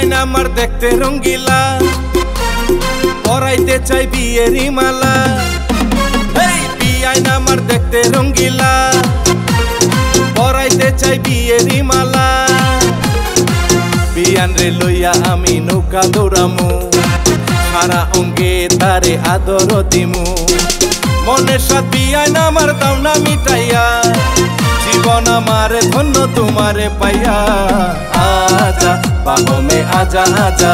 বিয়াইন আমার দেখতে রঙ্গিলা, পরাইতে চাই বিয়েরি মালা। এই বিয়াইন আমার দেখতে রঙ্গিলা, পরাইতে চাই বিয়েরি মালা। বিয়ান রে লইয়া আমি নৌকা দৌড়ামু, সারা অঙ্গে তারে আদর দিমু। মনের সাথ বিয়াইন আমার দাও না মিটাইয়া, জীবন আমার ধন্য তোমারে পাইয়া। आजा बाहों में आजा आजा,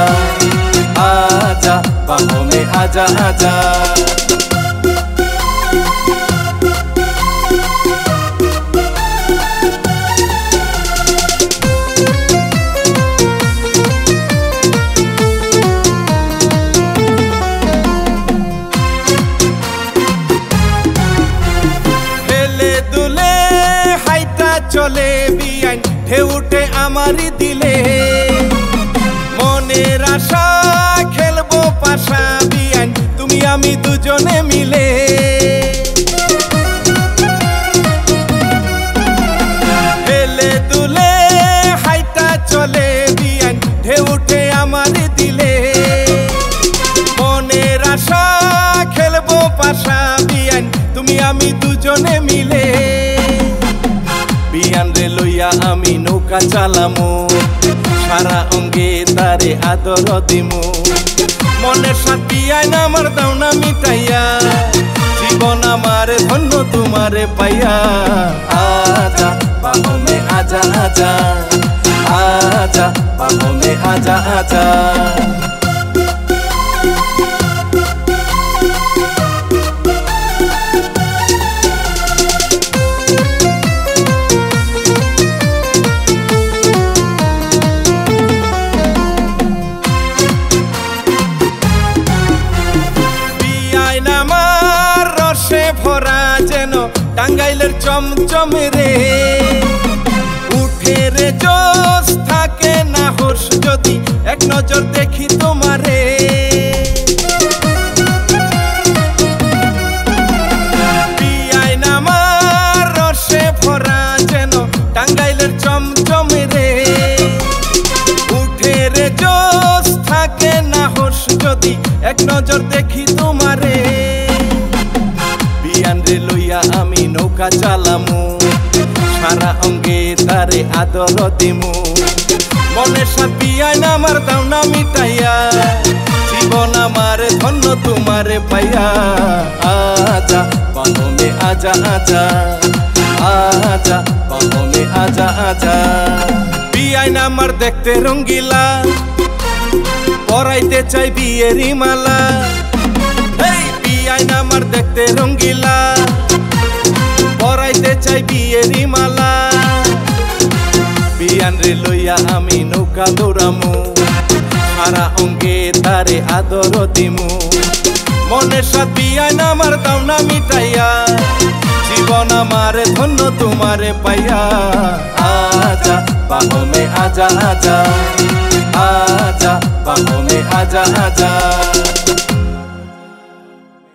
आजा बाहों में आजा आजा। हेले दुले हाइटा चले बियान, ঢেউ উঠে আমারই দিলে। মনের আশা খেলবো পাশা বিয়ান, তুমি আমি দুজনে মিলে। হেলে দুলে হাইটা চলে বিয়ান, ঢেউ উঠে আমারই দিলে। মনের আশা খেলবো পাশা বিয়ান, তুমি আমি দুজনে মিলে। বিয়ান রে লইয়া আমি নৌকা চালামু, সারা অঙ্গে তারে আদর দিমু। মনের সাথ বিয়াইন আমার দাও না মিটাইয়া, জীবন আমার ধন্য তোমারে পাইয়া। आजा बाहों में आजा आजा, आजा बाहों में आजा आजा। ভরা যেন টাঙ্গাইলের চমচমে রে, উঠে রে জোশ থাকে না হোশ যদি এক নজর দেখি তোমারে। বিয়াইন আমার রসে ভরা যেন টাঙ্গাইলের চমচমে রে, উঠে রে জোশ থাকে না হোশ যদি এক নজর দেখি তোমারে। বিয়ান রে লইয়া আমি নৌকা চালামু, সারা অঙ্গে তারে আদর দিমু। মনের সাথ বিয়াইন আমার দাও না মিটাইয়া, জীবন আমার ধন্য তোমারে পাইয়া। आजा बाहों में आजा आजा, आजा बाहों में आजा आजा। বিয়াইন আমার দেখতে রঙ্গিলা, পরাইতে চাই বিয়েরি মালা। বিয়াইন আমার দেখতে রঙ্গিলা, পরাইতে চাই বিয়েরি মালা। বিয়ান রে লইয়া আমি নৌকা দৌড়ামু, সারা অঙ্গে তারে আদর দিমু। মনের সাথ বিয়াইন আমার দাও না মিটাইয়া, জীবন আমার ধন্য তোমারে পাইয়া। आजा बाहों में आजा आजा, आजा बाहों में आजा आजा।